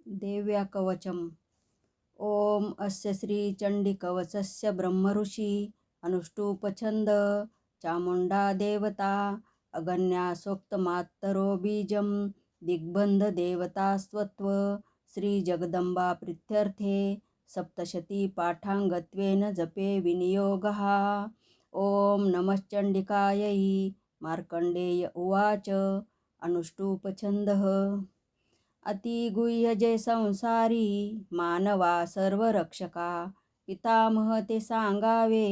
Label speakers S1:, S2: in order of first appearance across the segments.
S1: देव्या कवचम। ओम अस्य श्री चंडिकवचस्य ब्रह्मऋषी अनुष्टुपछंद चामुंडा देवता अगन्या सोक्तमात्तरो बीजम दिग्बंध देवता स्वत्व श्री जगदंबा प्रीत्यर्थे सप्तशती पाठांगत्वेन जपे विनियोगः। ओम नमश्चंडिकायै। मार्कंडेय उवाच। अनुष्टुपछंदः। अतिगुह्य जे संसारी मानवा सर्वरक्षका पितामह ते सांगावे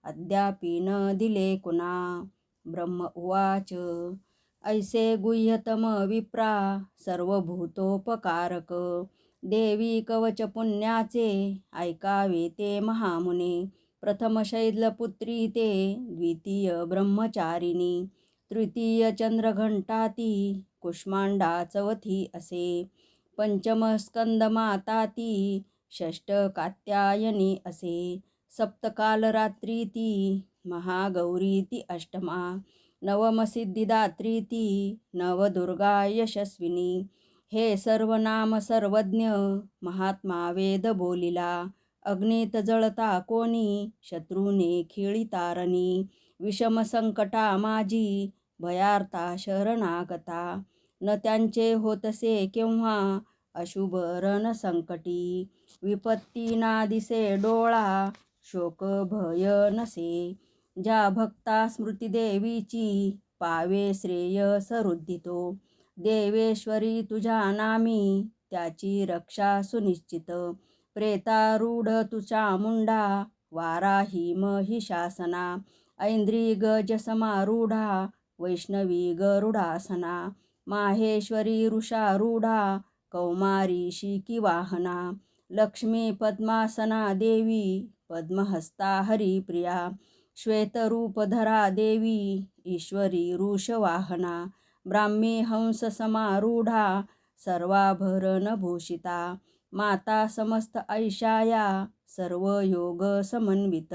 S1: अद्यापि न दिले कुणा। ब्रह्म उवाच। ऐसे गुह्यतम विप्रा सर्वभूतोपकारक देवी कवच पुण्याचे ऐकावे ते महामुने। प्रथम शैलपुत्री ते द्वितीय ब्रह्मचारिणी तृतीय चंद्रघंटाती कुष्मांडा चौथी असे। पंचम स्कंदमाता ती षष्ठ कात्यायनी असे। सप्तकालरात्री ती महागौरी ती अष्टमा। नवम सिद्धिदात्री ती नवदुर्गा यशस्विनी। हे सर्व नाम सर्वज्ञ महात्मा वेद बोलिला। अग्नीत जळता कोणी शत्रूने खिळी तारणी। विषम संकटा माझी भयार्था शरणागता न त्यांचे होतसे केव्हा अशुभ रण संकटी। विपत्ती ना दिसे डोळा शोक भय नसे ज्या भक्ता स्मृती देवीची पावे श्रेय सरुद्धितो। देवेश्वरी तुझ्या नामी त्याची रक्षा सुनिश्चित। प्रेतारूढ तु चामुंडा वाराही महिषासना। ऐंद्री गज समारूढा वैष्णवी गरुडासना। माहेश्वरी वृषारूढा कौमारी शिकी वाहना। लक्ष्मी पद्मासना देवी पद्महस्ता हरिप्रिया। श्वेतरूपधरा देवी ईश्वरी वृषवाहना। ब्राह्मी हंस समारूढा सर्वाभरण भूषिता। माता समस्त ऐशाया सर्व योग समन्वित।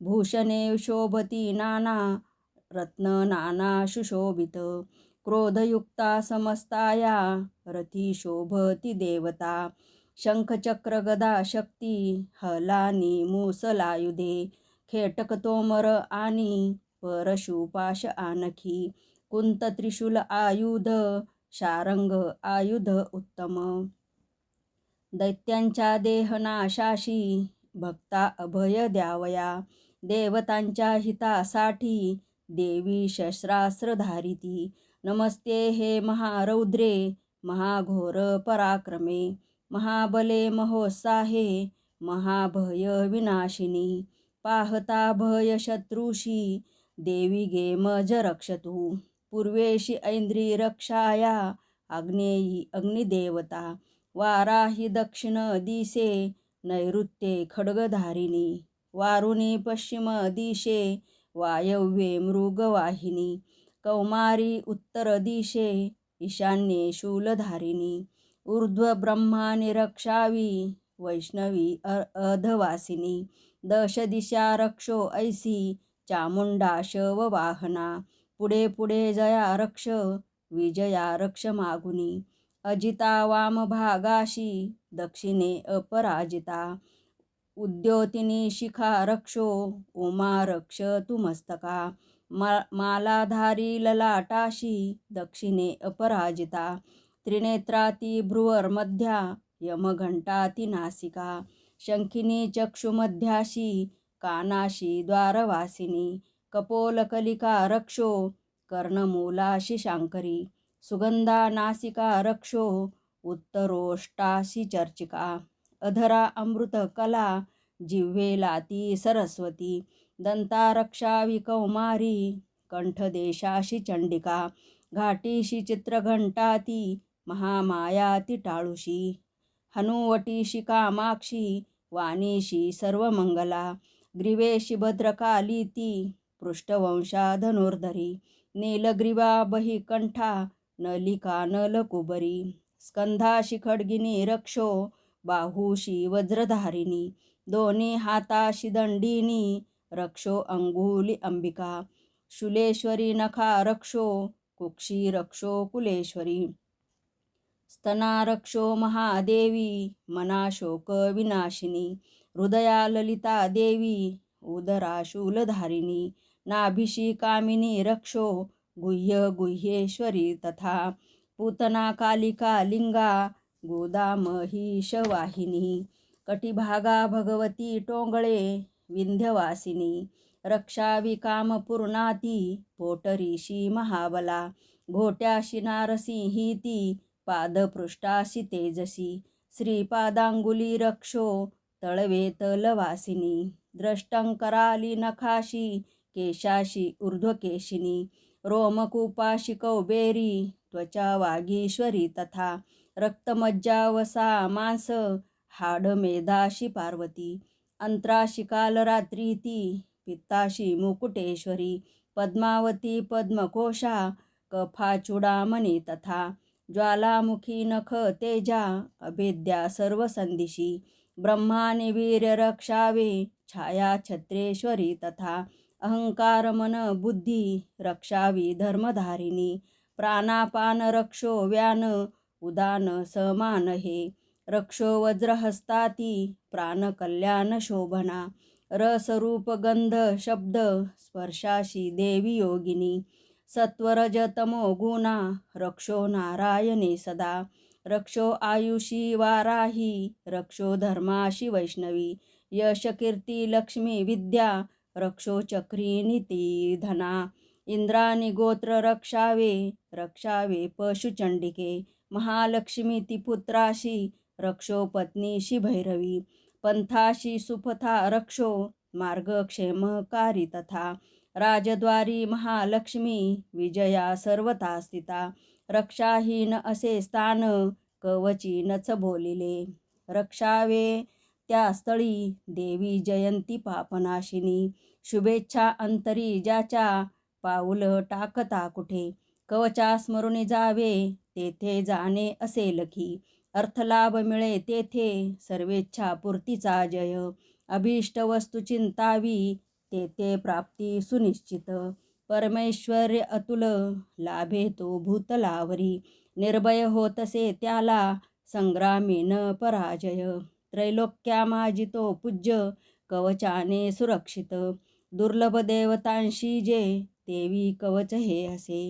S1: भूषणे शोभती नाना रत्न नाना सुशोभित। क्रोधयुक्ता समस्ताया रथी शोभती देवता। शंखचक्र गदा शक्ती हलानी मूसलायुधे। खेटक तोमर आणि परशुपाश आणखी। कुंत त्रिशूल आयुध शारंग आयुध उत्तम। दैत्यांच्या देहनाशाशी भक्ता अभय द्यावया। देवतांच्या हितासाठी देवी शस्त्रास्त्र धारिती। नमस्ते हे महारौद्रे महाघोर पराक्रमे। महाबले महोत्साहे महाभय विनाशिनी। पाहता भय शत्रुषी देवी गे मज रक्षतु। पूर्वेशी ऐंद्री रक्षाया आग्नेयी अग्निदेवता। वाराही दक्षिण दिशे नैऋत्ये खड्गधारिणी। वारुणी पश्चिम दिशे वायव्ये मृगवाहिनी। कौमारी उत्तर दिशे ईशान्ये शूलधारिणी। ऊर्ध्व ब्रह्माने रक्षावी वैष्णवी अधवासिनी। दश दिशा रक्षो ऐसी चामुंडा शववाहना। पुढे पुढे जया रक्ष विजया रक्ष मागुनी। अजिता वाम भागाशी दक्षिणे अपराजिता। उद्योतिनी शिखा रक्षो उमा रक्ष तु मस्तका। मालाधारी ललाटाशी दक्षिणे अपराजिता। त्रिनेत्राती भ्रुवरमध्या यमघंटाती नासिका। शंखिनी चक्षुमध्याशी कानाशी द्वारवासिनी। कपोलकलिका रक्षो कर्णमूलाशी शांकरी। सुगंधा नासिका रक्षो उत्तरोष्टाशी चर्चिका। अधरा अमृत कला जिव्हेलाती सरस्वती। दंता रक्षावी कौमारी कंठदेशाशी चंडिका। घाटीशी चित्रघंटाती महामायाती टाळुशी। हनुवटीशी कामाक्षी वाणीशी सर्वमंगला। ग्रीवेशी भद्रकालीती पृष्ठवंशा धनुर्धरी। नीलग्रीवा बहिकंठा नलिका नलकुबरी। स्कंधाशी खड्गिनी रक्षो बाहूशी वज्रधारिणी। दोन्ही हाताशी दंडिनी रक्षो अंगुली अंबिका। शूलेश्वरी नखा रक्षो कुक्षी रक्षो कुलेश्वरी। स्तना रक्षो महादेवी मना शोक विनाशिनी हृदया ललिता देवी उदरा शूलधारिणी नाभिषी कामिनी रक्षो गुह्य गुह्येश्वरी तथा पूतना कालिका लिंगा गोदा महिषवाहिनी कटिभागा भगवती टोंगळे विंध्यवासिनी रक्षावी कामपूर्णाती पोटरीशी महाबला घोट्याशी नारसिंही ती पादपृष्ठाशी तेजसी श्रीपादांगुली रक्षो तळवे तलवासिनी द्रष्टंकराली नखाशी केशाशी ऊर्ध्वकेशिनी रोमकूपाशी कौबेरी त्वचा वागीश्वरी तथा रक्तमज्जावसा मांस हाड मेधाशी पार्वती अंतराशी कालरात्री ती पित्ताशी मुकुटेश्वरी पद्मावती पद्मकोशा कफा चूडामणी तथा ज्वालामुखी नख तेजा अभेद्या सर्व संदिशी ब्रह्माने वीर्य रक्षावे छाया छत्रेश्वरी तथा अहंकार मन बुद्धी रक्षावी धर्मधारिणी प्राणापान रक्षो व्यान उदान समान हे रक्षो वज्रहस्ताती प्राणकल्याण शोभना रसरूप गंध शब्द स्पर्शाशी देवी योगिनी सत्वरजतमो गुणा रक्षो नारायणे सदा रक्षो आयुषी वाराही रक्षो धर्माशी वैष्णवी यश कीर्ती लक्ष्मी विद्या रक्षो चक्री नीती धना इंद्राणी गोत्र रक्षावे पशुचंडिके महालक्ष्मी ती पुत्राशी रक्षो पत्नीशी भैरवी पंथाशी सुपथा रक्षो मार्गक्षेमकारी तथा राजद्वारी महालक्ष्मी विजया सर्वता स्थिता रक्षाहीन असे स्थान कवची नच बोलिले रक्षावे त्या स्थळी देवी जयंती पापनाशिनी शुभेच्छा अंतरी ज्याच्या पाऊल टाकता कुठे कवचा स्मरुनी जावे तेथे जाणे असे लखी अर्थलाभ मिळे तेथे सर्वेच्छा पूर्तीचा जय अभीष्ट वस्तू चिंतावी तेथे प्राप्ती सुनिश्चित परमेश्वर अतुल लाभे तो भूतलावरी निर्भय होतसे त्याला संग्रामीन पराजय त्रैलोक्यामाजितो पूज्य कवचाने सुरक्षित दुर्लभ देवतांशी जे देवी कवच हे असे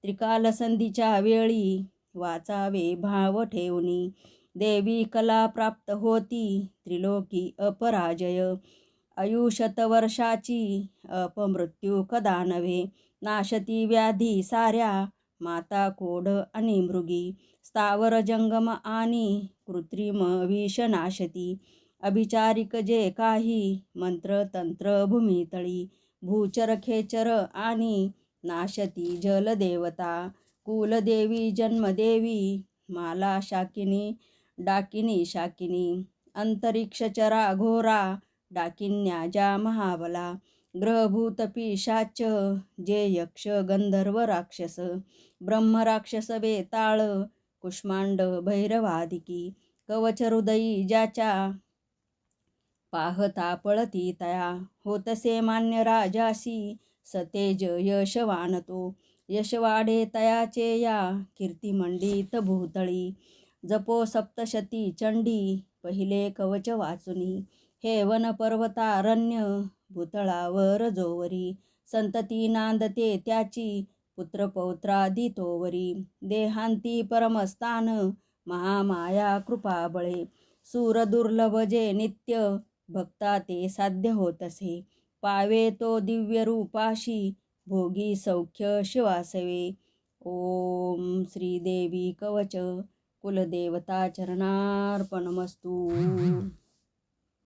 S1: त्रिकाल संधीच्या वेळी वाचावे भाव ठेवणी देवी कला प्राप्त होती त्रिलोकी अपराजय आयुष्यतवर्षाची अपमृत्यू कदा नव्हे नाशती व्याधी साऱ्या माता कोड आणि मृगी स्थावर जंगम आणि कृत्रिम विष नाशती अभिचारिक जे काही मंत्र तंत्र भूमितळी भूचर खेचर आणि नाशती जलदेवता कुलदेवी जन्मदेवी माला शाकिनी डाकिनी शाकिनी अंतरिक्षचरा घोरा डाकिन्या ज्या महाबला ग्रहभूत पिशाच जे यक्ष गंधर्व राक्षस ब्रह्म राक्षस वेताळ कुष्मांड भैरवादिकी कवच हृदयी ज्याच्या पाहता पळती तया होतसे मान्य राजासी सतेज यशवान तो यशवाडे तयाचे या कीर्तिमंडित भूतळी जपो सप्तशती चंडी पहिले कवच वाचुनी हे वन पर्वतारण्य भूतळावर जोवरी संतती नांदते त्याची पुत्रपौत्रादी तोवरी देहांती परमस्थान महामाया कृपाबळे सूर दुर्लभ जे नित्य भक्ता ते साध्य होतसे पावे तो दिव्य रूपाशी भोगी सौख्य शिवासवे ओम श्रीदेवी कवच कुलदेवता चरणार्पणमस्तु।